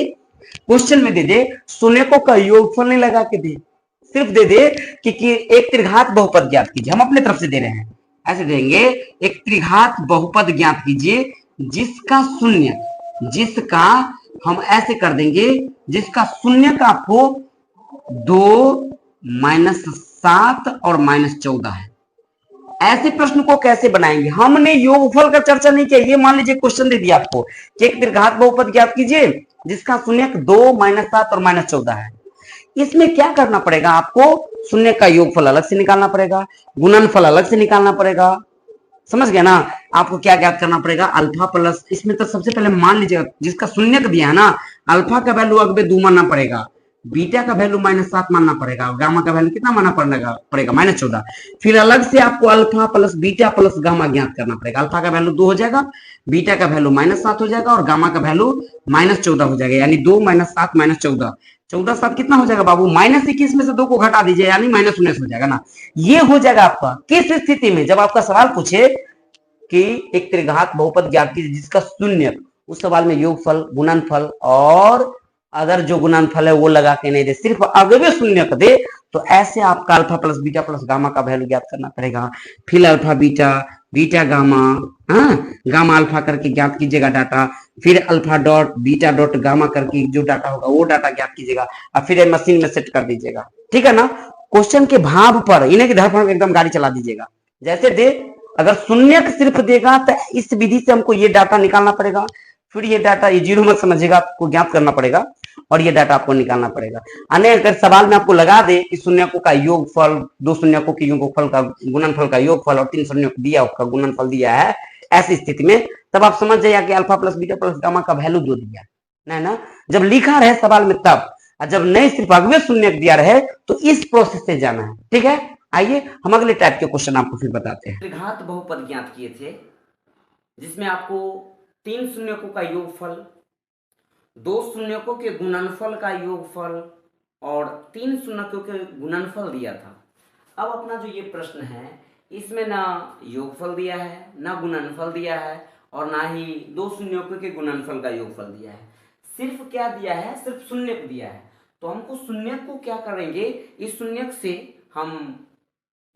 क्वेश्चन में दे दे शून्यकों का योगफल नहीं लगा के दे, सिर्फ दे दे कि एक त्रिघात बहुपद ज्ञात कीजिए, हम अपने तरफ से दे रहे हैं, ऐसे देंगे एक त्रिघात बहुपद ज्ञात कीजिए जिसका शून्य, जिसका हम ऐसे कर देंगे, जिसका शून्य का आपको 2, -7 और -14 है। ऐसे प्रश्न को कैसे बनाएंगे, हमने योगफल का चर्चा नहीं किया। ये मान लीजिए क्वेश्चन दे दिया आपको कि एक त्रिघात बहुपद ज्ञात कीजिए जिसका शून्य 2, -7 और -14 है। इसमें क्या करना पड़ेगा आपको, शून्य का योगफल अलग से निकालना पड़ेगा, गुणनफल अलग से निकालना पड़ेगा, समझ गया ना। आपको क्या ज्ञात करना पड़ेगा, अल्फा प्लस, इसमें तो सबसे पहले मान लीजिएगा जिसका शून्य दिया है ना, अल्फा का वैल्यू अगबे 2 मानना पड़ेगा, बीटा का वैल्यू -7 मानना पड़ेगा, और गामा का वैल्यू कितना मानना पड़ेगा -14। फिर अलग से आपको alpha plus beta plus gamma ज्ञात करना पड़ेगा। अल्फा का वैल्यू 2 हो जाएगा, बीटा का वैल्यू -7 हो जाएगा, और गामा का वैल्यू -14 हो जाएगा, यानी 2 -7 -14, 14 7 कितना हो जाएगा बाबू, -21 में से 2 को घटा दीजिए, यानी -19 हो जाएगा ना। ये हो जाएगा आपका किस स्थिति में, जब आपका सवाल पूछे कि एक त्रिघात बहुपद ज्ञात कीजिए जिसका शून्य, उस सवाल में योगफल, गुणनफल, और अगर जो गुणनफल है वो लगा के नहीं दे, सिर्फ अगले शून्य का दे, तो ऐसे आपका alpha plus beta plus gamma का वैल्यू ज्ञात करना पड़ेगा। फिर अल्फा बीटा, बीटा गामा, हाँ गामा अल्फा करके ज्ञात कीजिएगा डाटा, फिर alpha dot beta dot gamma करके जो डाटा होगा वो डाटा ज्ञात कीजिएगा, और फिर मशीन में सेट कर दीजिएगा, ठीक है ना। क्वेश्चन के भाव पर, इन्हें की धड़फड़ एकदम गाड़ी चला दीजिएगा, जैसे दे, अगर शून्य सिर्फ देगा तो इस विधि से हमको ये डाटा निकालना पड़ेगा, फिर ये डाटा, ये जीरो मत समझिएगा, आपको ज्ञात करना पड़ेगा, और ये डाटा आपको निकालना पड़ेगा। अगर सवाल में आपको लगा दे कि शून्यकों का योगफल, 2 शून्यकों के योगफल का गुणनफल का योगफल, और 3 शून्य दिया उसका गुणनफल दिया है, ऐसी स्थिति में तब आप समझ जाइए कि alpha plus beta plus gamma का वैल्यू 2 दिया नहीं ना, जब लिखा रहे सवाल में तब, और जब नहीं सिर्फ अगले शून्य दिया रहे तो इस प्रोसेस से जाना है, ठीक है। आइए हम अगले टाइप के क्वेश्चन आपको फिर बताते हैं। त्रिघात बहुपद ज्ञात किए थे जिसमें आपको 3 शून्यकों का योगफल, 2 शून्यकों के गुणनफल का योगफल, और 3 शून्यकों के गुणनफल दिया था। अब अपना जो ये प्रश्न है इसमें ना योगफल दिया है, ना गुणनफल दिया है, और ना ही 2 शून्यकों के गुणनफल का योगफल दिया है। सिर्फ क्या दिया है, सिर्फ शून्यक दिया है। तो हमको शून्यक को क्या करेंगे, इस शून्यक से हम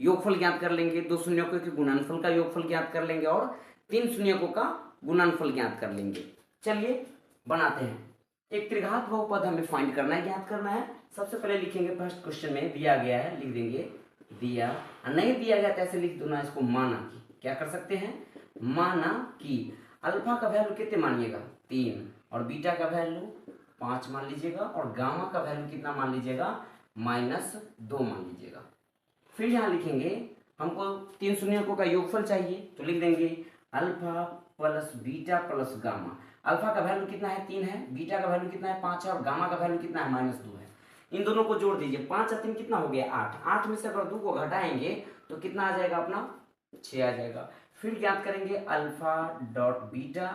योगफल ज्ञात कर लेंगे, 2 शून्यकों के गुणनफल का योगफल ज्ञात कर लेंगे, और 3 शून्यकों का गुणनफल ज्ञात कर लेंगे। चलिए बनाते हैं। एक त्रिघात बहुपद हमें फाइंड करना है, ज्ञात करना है। सबसे पहले लिखेंगे, फर्स्ट क्वेश्चन में दिया गया है, लिख देंगे दिया और नहीं दिया गया तो ऐसे लिख दो ना इसको, माना कि, क्या कर सकते हैं, माना कि अल्फा का वैल्यू कितने मानिएगा 3 और बीटा का वैल्यू 5 मान लीजिएगा और गामा का वैल्यू कितना मान लीजिएगा -2 मान लीजिएगा। फिर यहाँ लिखेंगे हमको 3 शून्यकों का योगफल चाहिए तो लिख देंगे alpha plus beta plus gamma. Alpha का वैल्यू कितना है 3 है, बीटा का वैल्यू कितना है 5 है और गामा का वैल्यू कितना है -2 है। इन दोनों को जोड़ दीजिए, 5 और 3 कितना हो गया 8, 8 में से अगर 2 को घटाएंगे तो कितना आ जाएगा अपना 6 आ जाएगा। फिर ज्ञात करेंगे alpha dot beta,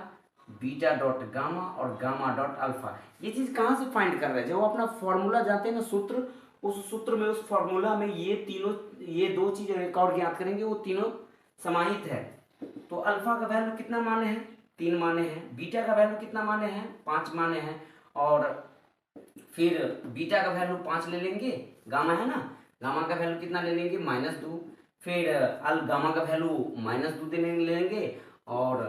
beta dot gamma और गामा डॉट अल्फा। ये चीज कहाँ से फाइंड कर रहे हैं, जब अपना फॉर्मूला जानते हैं ना सूत्र, उस सूत्र में उस फॉर्मूला में ये तीनों, ये दो चीजें एक और ज्ञात करेंगे, वो तीनों समाहित है। तो अल्फा का वैल्यू कितना माने हैं 3 माने हैं, बीटा का वैल्यू कितना माने हैं 5 माने हैं और फिर बीटा का वैल्यू 5 ले लेंगे, गामा है ना, गामा का वैल्यू कितना ले लेंगे -2, फिर गामा का वैल्यू -2 ले लेंगे और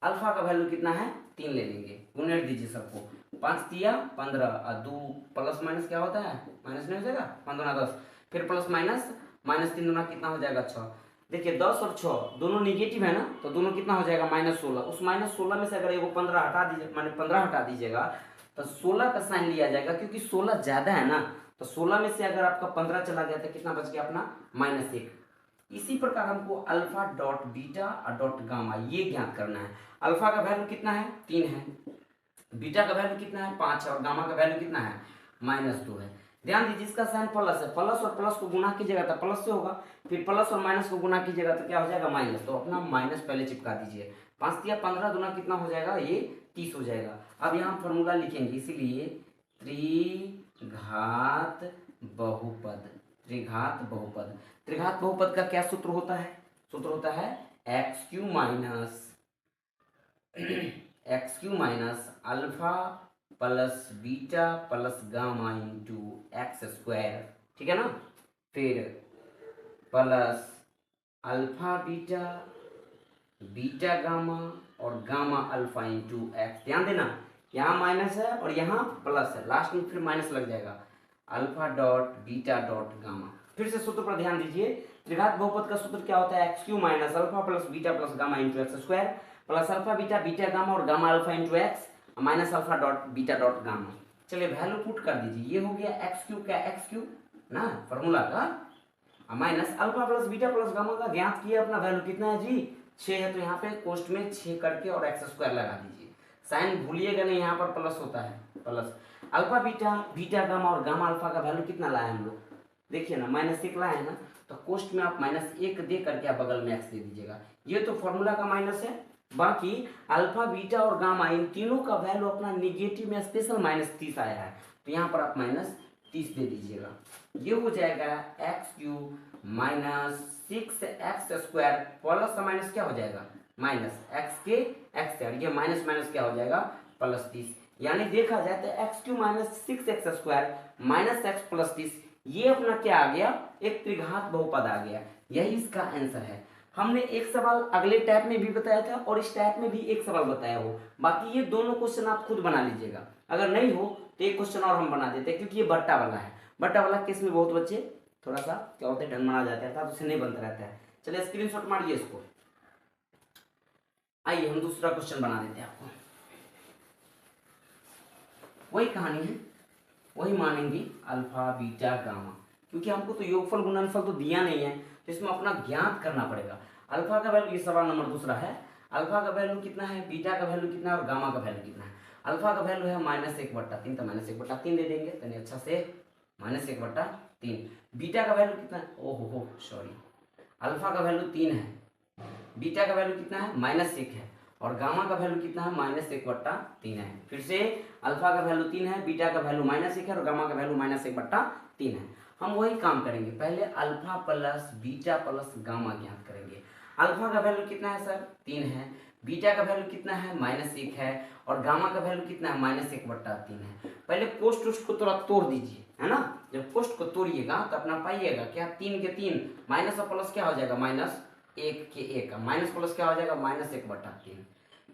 अल्फा का वैल्यू कितना है 3 ले लेंगे। गुणेट दीजिए सबको, 5 दिया 15 और 2 प्लस माइनस क्या होता है माइनस नहीं हो जाएगा, 5 दूना 10, फिर प्लस माइनस, -3 दूना कितना हो जाएगा 6। देखिए 10 और 6 दोनों निगेटिव है ना, तो दोनों कितना हो जाएगा -16। उस -16 में से अगर एगो 15 हटा दीजिए, माने 15 हटा दीजिएगा तो 16 का साइन लिया जाएगा, क्योंकि 16 ज्यादा है ना, तो 16 में से अगर आपका 15 चला गया तो कितना बच गया अपना -1। इसी प्रकार हमको अल्फा डॉट बीटा और डॉट गामा ये ज्ञात करना है। अल्फा का वैल्यू कितना है 3 है, बीटा का वैल्यू कितना है 5 है और गामा का वैल्यू कितना है -2 है। ध्यान दीजिए इसका साइन प्लस है, प्लस और प्लस को गुणा कीजिएगा तो प्लस से होगा, फिर प्लस और माइनस को गुणा कीजिएगा तो क्या हो जाएगा माइनस, तो अपना माइनस पहले चिपका दीजिए। 5 दिया 15 दूना कितना हो जाएगा ये 30 हो जाएगा। अब यहाँ फॉर्मूला लिखेंगे, इसीलिए त्रिघात बहुपद, त्रिघात बहुपद, त्रिघात बहुपद का क्या सूत्र होता है, सूत्र होता है x³ minus alpha plus beta plus gamma into x², ठीक है ना, फिर plus alpha beta, beta gamma और गामा अल्फा इंटू x। ध्यान देना यहाँ माइनस है और यहाँ प्लस है, लास्ट में फिर माइनस लग जाएगा, alpha dot beta dot gamma. फिर से सूत्र पर ध्यान दीजिए, त्रिघात बहुपद का सूत्र क्या होता है x³ minus alpha plus beta plus gamma into x² plus alpha beta, beta gamma और gamma alpha into x minus alpha dot beta dot gamma. चलिए वैल्यू पुट कर दीजिए, ये हो गया x³ क्या x³ ना फॉर्मूला का, minus alpha plus beta plus gamma का ज्ञात किया, अपना वैल्यू कितना है जी 6 है, तो यहाँ पे कोष्ट में 6 करके और x² लगा दीजिए, साइन भूलिएगा नहीं, यहाँ पर प्लस होता है, plus alpha beta, beta gamma और गामा अल्फा का वैल्यू कितना लाए हम लोग, देखिए ना -1 लाए ना, तो कोष्ट में आप -1 दे करके आप बगल में x दे दीजिएगा। ये तो फॉर्मूला का माइनस है, बाकी अल्फा बीटा और गामा इन तीनों का वैल्यू अपना निगेटिव में स्पेशल -30 आया है, तो यहाँ पर आप -30 दे दीजिएगा। ये हो जाएगा x³ minus 6x² plus minus क्या हो जाएगा -x के x है, और ये माइनस माइनस क्या हो जाएगा +30, यानी देखा जाए तो x³ minus 6x² minus x plus 30, ये अपना क्या आ गया एक त्रिघात बहुपद आ गया। यही इसका आंसर है। हमने एक सवाल अगले टैब में भी बताया था और इस टैब में भी एक सवाल बताया हो, बाकी ये दोनों क्वेश्चन आप खुद बना लीजिएगा, अगर नहीं हो तो एक क्वेश्चन और हम बना देते हैं, क्योंकि ये बट्टा वाला है। बट्टा वाला केस में बहुत बच्चे थोड़ा सा क्या होता है डन बना जाता है, तो उसे नहीं बनता रहता है। चलिए स्क्रीनशॉट मारिए इसको। आइए हम दूसरा क्वेश्चन बना देते हैं आपको, वही कहानी है, वही मानेंगे अल्फा बीटा गामा, क्योंकि हमको तो योगफल गुणनफल तो दिया नहीं है, तो इसमें अपना ज्ञात करना पड़ेगा। अल्फा का वैल्यू, ये सवाल नंबर दूसरा है, अल्फा का वैल्यू कितना है, बीटा का वैल्यू कितना है और गामा का वैल्यू कितना है। अल्फा का वैल्यू है -1/3, तो -1/3 दे देंगे तनी अच्छा से, -1/3। बीटा का वैल्यू कितना है, ओहो हो सॉरी, अल्फा का वैल्यू 3 है, बीटा का वैल्यू कितना है -1 है और गामा का वैल्यू कितना है -1/3 है। फिर से अल्फा का वैल्यू 3 है, बीटा का वैल्यू -1 है और गामा का वैल्यू -1/3 है। हम वही काम करेंगे, पहले alpha plus beta plus gamma ज्ञात करेंगे। अल्फा का वैल्यू कितना है सर 3 है, बीटा का वैल्यू कितना है -1 है और गामा का वैल्यू कितना है -1/3 है। पहले कोष्ट उसको थोड़ा तोड़ दीजिए, है ना, जब कोष्ट को तोड़िएगा तो अपना पाइएगा क्या 3 के 3 माइनस और प्लस क्या हो जाएगा -1 के 1, माइनस प्लस क्या हो जाएगा -1/3।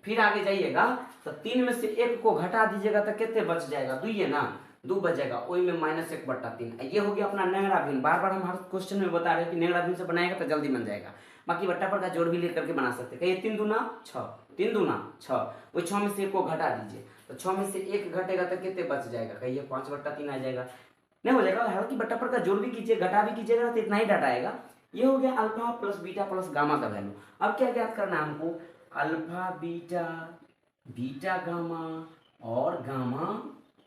फिर आगे जाइएगा तो 3 में से 1 को घटा दीजिएगा तो कितने बच जाएगा 2 है ना, 2 बचेगा, वही में -1/3। ये हो गया अपना नेगड़ा भिन्न। बार बार हम हर क्वेश्चन में बता रहे हैं कि नेगड़ा भिन्न से बनाएगा तो जल्दी बन जाएगा। बाकी बट्टा पर का जोड़ भी लेकर के बना सकते हैं। कहिए 3 दूना 6, 3 दूना 6, वही 6 में से 1 को घटा दीजिए, तो 6 में से 1 घटेगा तो कितने बच जाएगा? कहिए 5/3 आ जाएगा। नहीं हो जाएगा? हालांकि बट्टा पर का जोड़ भी कीजिए, घटा भी कीजिएगा तो इतना ही डाटा आएगा। ये हो गया alpha plus beta plus gamma का वैल्यू। अब क्या ज्ञात करना है हमको? अल्फा बीटा, बीटा गामा और गामा,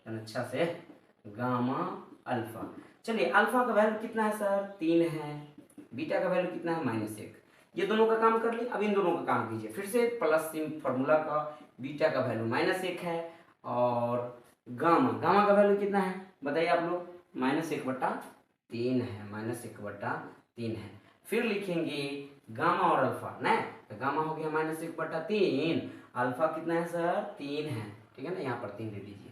अच्छा से गामा अल्फा। चलिए अल्फा का वैल्यू कितना है सर? 3 है। बीटा का वैल्यू कितना है? -1। ये दोनों का काम कर लिए। अब इन दोनों का काम कीजिए फिर से। प्लस सिम फॉर्मूला का बीटा का वैल्यू -1 है और गामा, गामा का वैल्यू कितना है बताइए आप लोग? -1/3 है, -1/3 है। फिर लिखेंगे गामा और अल्फा ना, तो गामा हो गया -1/3, अल्फा कितना है सर? 3 है, ठीक है ना, यहाँ पर 3 दे दीजिए।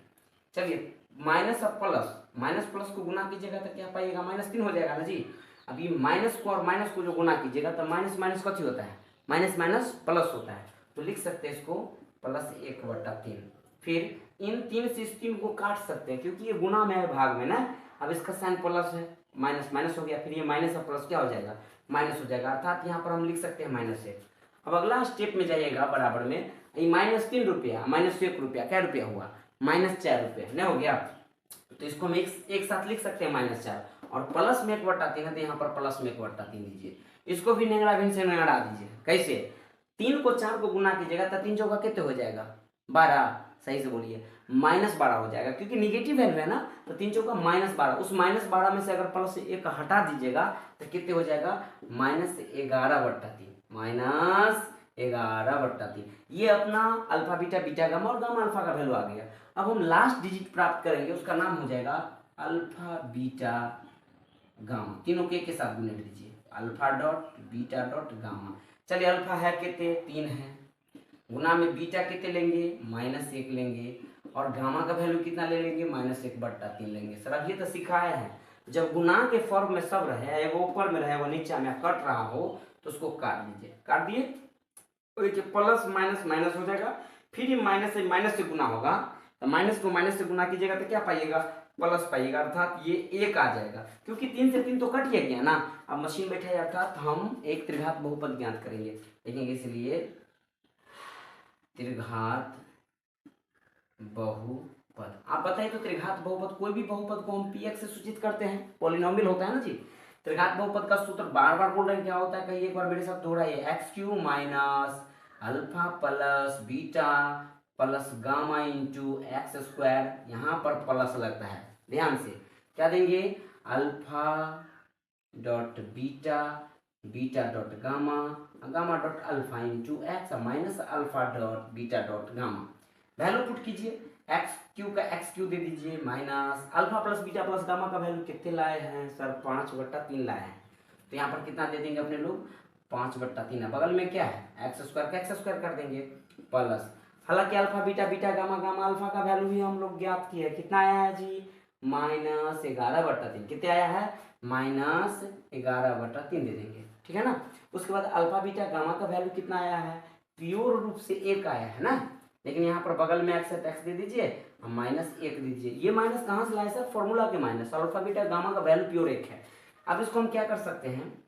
चलिए माइनस और प्लस, माइनस प्लस को गुना कीजिएगा तो क्या पाइएगा? -3 हो जाएगा ना जी। अब ये माइनस को और माइनस को जो गुना कीजिएगा तो माइनस माइनस कथी होता है? माइनस माइनस प्लस होता है, तो लिख सकते हैं इसको +1/3। फिर इन 3 से इस 3 को काट सकते हैं क्योंकि ये गुना में है भाग में ना। अब इसका साइन प्लस है, माइनस माइनस हो गया, फिर ये माइनस और प्लस क्या हो जाएगा? माइनस हो जाएगा, अर्थात यहाँ पर हम लिख सकते हैं -1। अब अगला स्टेप में जाइएगा बराबर में, ये -3 रुपया, -1 रुपया, क्या रुपया हुआ? -4 रुपया, नहीं हो गया? तो इसको हम एक साथ लिख सकते हैं -4, और प्लस में 1/3 है तो यहाँ पर प्लस में 1/3 दीजिए। इसको भी नेगड़ा भिन्न से नेगड़ा दीजिए। कैसे? 3 को 4 को गुना कीजिएगा तो 3 चौका कितने हो जाएगा? 12, सही से बोलिए, -12 हो जाएगा क्योंकि निगेटिव वैल्यू है ना, तो 3 चौका -12। उस -12 में से अगर प्लस 1 हटा दीजिएगा तो कितने हो जाएगा? -11/3, -11/3। ये अपना अल्फा बीटा, बीटा गामा और गामा अल्फा का वैल्यू आ गया। अब हम लास्ट डिजिट प्राप्त करेंगे, उसका नाम हो जाएगा अल्फा बीटा गामा। तीनों के साथ गुने दीजिए, alpha dot beta dot gamma. चलिए अल्फा है कितने? 3 है, गुना में बीटा कितने लेंगे? -1 लेंगे, और गामा का वैल्यू कितना ले लेंगे? -1/3 लेंगे। सर अब ये तो सिखाया है, जब गुना के फॉर्म में सब रहे, वो ऊपर में रहे वो नीचे में कट रहा हो तो उसको काट दीजिए। काट दिए, देखिए प्लस माइनस माइनस हो जाएगा, फिर ये माइनस से गुना होगा, तो माइनस को माइनस से गुना कीजिएगा तो क्या पाइएगा? प्लस पाइएगा, अर्थात ये 1 आ जाएगा क्योंकि 3 से 3 तो कट गया ना। अब मशीन बैठे, अर्थात हम एक त्रिघात बहुपद ज्ञात करेंगे, देखेंगे, इसलिए त्रिघात बहुपद। आप बताइए तो त्रिघात बहुपद, कोई भी बहुपद को हम px से सूचित करते हैं, पॉलिनोमियल होता है ना जी। त्रिघात बहुपद का सूत्र बार बार बोल रहे हैं, क्या होता है? कहिए एक बार मेरे साथ दोहराइए, x³ minus alpha plus beta plus gamma into x²। यहाँ पर प्लस लगता है, ध्यान से। क्या देंगे? Alpha dot beta, beta dot gamma, gamma dot alpha into x minus alpha dot beta dot gamma. Value put कीजिए, x³ का x³ दे दीजिए, minus alpha plus beta plus gamma का वैल्यू कितने लाए हैं सर? 5/3 लाए हैं, तो यहाँ पर कितना दे देंगे अपने लोग? 5/3 है। बगल में क्या है? x² का x² कर देंगे प्लस, हालांकि alpha beta, beta gamma, gamma alpha का वैल्यू भी हम लोग ज्ञात किए, कितना आया है जी? -11/3। कितने आया है? -11/3 दे देंगे, ठीक है ना। उसके बाद अल्फा बीटा गामा का वैल्यू कितना आया है? प्योर रूप से 1 आया है ना, लेकिन यहाँ पर बगल में x है तो x दे दीजिए, -1 दीजिए। ये माइनस कहाँ से लाए सर? फॉर्मूला के माइनस। अल्फा बीटा गामा का वैल्यू प्योर 1 है। अब इसको हम क्या कर सकते हैं,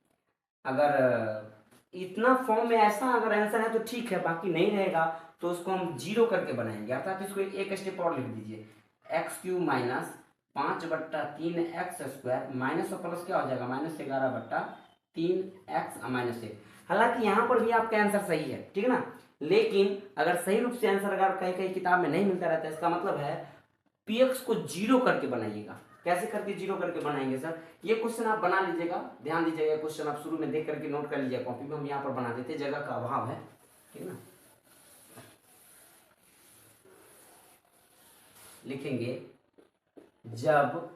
अगर इतना फॉर्म में ऐसा अगर आंसर है तो ठीक है, बाकी नहीं रहेगा तो उसको हम 0 करके बनाएंगे, अर्थात इसको एक स्टेप और लिख दीजिए, x³ माइनस 5/3 x² माइनस और प्लस क्या हो जाएगा? -11/3 x -1। हालांकि यहाँ पर भी आपका आंसर सही है, ठीक है ना, लेकिन अगर सही रूप से आंसर अगर कहीं कहीं किताब में नहीं मिलता रहता है, इसका मतलब है px को 0 करके बनाइएगा। कैसे करके 0 करके बनाएंगे सर? ये क्वेश्चन आप बना लीजिएगा, ध्यान दीजिएगा, क्वेश्चन आप शुरू में देख करके नोट कर लीजिएगा कॉपी में, हम यहाँ पर बना देते हैं, जगह का अभाव है, ठीक है ना। लिखेंगे जब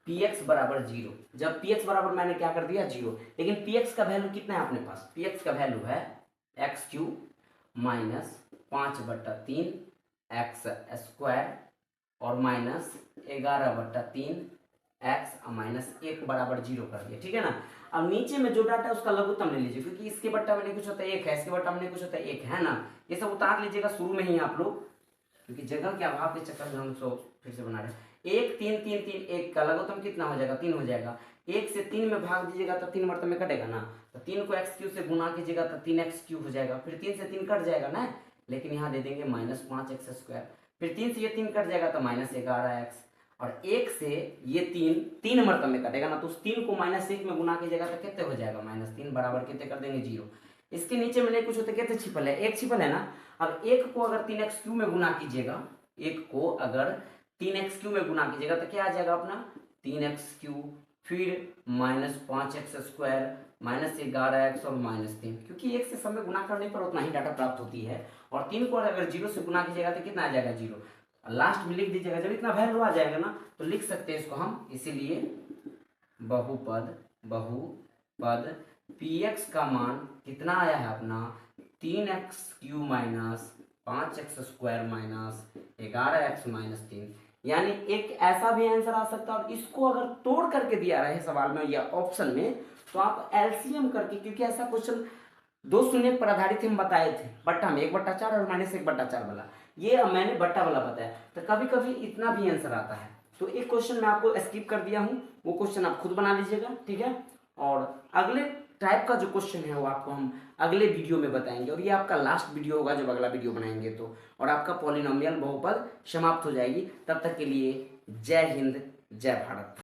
px बराबर 0, जब px बराबर मैंने क्या कर दिया? 0, लेकिन px का वैल्यू कितना है अपने पास? px का वैल्यू है x³ माइनस 5/3 x² और माइनस 11/3 x -1 बराबर 0 कर दिया, ठीक है ना। अब नीचे में जो डाटा है उसका लघुत्तम ले लीजिए, क्योंकि इसके बट्टा में नहीं कुछ होता है 1 है, इसके बट्टा में नहीं कुछ होता है 1 है ना। ये सब उतार लीजिएगा शुरू में ही आप लोग, क्योंकि जगह के अभाव के चक्कर में हम फिर से बना रहे हैं। एक 3 3 3 1 का लघुत्तम कितना हो जाएगा? 3 हो जाएगा। 1 से 3 में भाग दीजिएगा तो 3 मरतबे कटेगा ना, तो 3 को एक्स क्यू से गुना कीजिएगा तो 3x क्यू हो जाएगा। फिर 3 से 3 कट जाएगा ना, लेकिन यहाँ दे देंगे -5x²। फिर 3 से ये 3 कट जाएगा तो -11x, और 1 से ये 3 मरतबे में कटेगा ना, तो उस 3 को -1 में गुना कीजिएगा तो कितने हो जाएगा? -3 बराबर कितने कर देंगे? 0। इसके नीचे में नहीं कुछ होता, कितने छिपल है? 1 छिपल है ना। अब 1 को अगर 3x³ में गुना कीजिएगा, 1 को अगर 3x³ में गुना कीजिएगा तो क्या आ जाएगा अपना? 3x³, फिर -5x² -11x और -3, क्योंकि 1 से सब में गुना करने पर उतना ही डाटा प्राप्त होती है। और 3 को अगर 0 से गुना कीजिएगा तो कितना आ जाएगा? 0। लास्ट में लिख दीजिएगा, जब इतना वैल्यू आ जाएगा ना तो लिख सकते हैं इसको हम, इसीलिए बहुपद px का मान कितना आया है अपना? 3x³ -5x² -11x -3। यानी एक ऐसा भी आंसर आ सकता है। और इसको अगर तोड़ करके दिया रहे सवाल में या ऑप्शन में, तो आप एलसीएम करके, क्योंकि ऐसा क्वेश्चन 2 शून्य पर आधारित हम बताए थे बट्टा में 1/4 और -1/4 वाला, ये मैंने बट्टा वाला बताया। तो कभी कभी इतना भी आंसर आता है। तो एक क्वेश्चन मैं आपको स्किप कर दिया हूँ, वो क्वेश्चन आप खुद बना लीजिएगा, ठीक है। और अगले टाइप का जो क्वेश्चन है वो आपको हम अगले वीडियो में बताएंगे, और ये आपका लास्ट वीडियो होगा जब अगला वीडियो बनाएंगे तो, और आपका पॉलिनोमियल बहुपद समाप्त हो जाएगी। तब तक के लिए जय हिंद, जय भारत।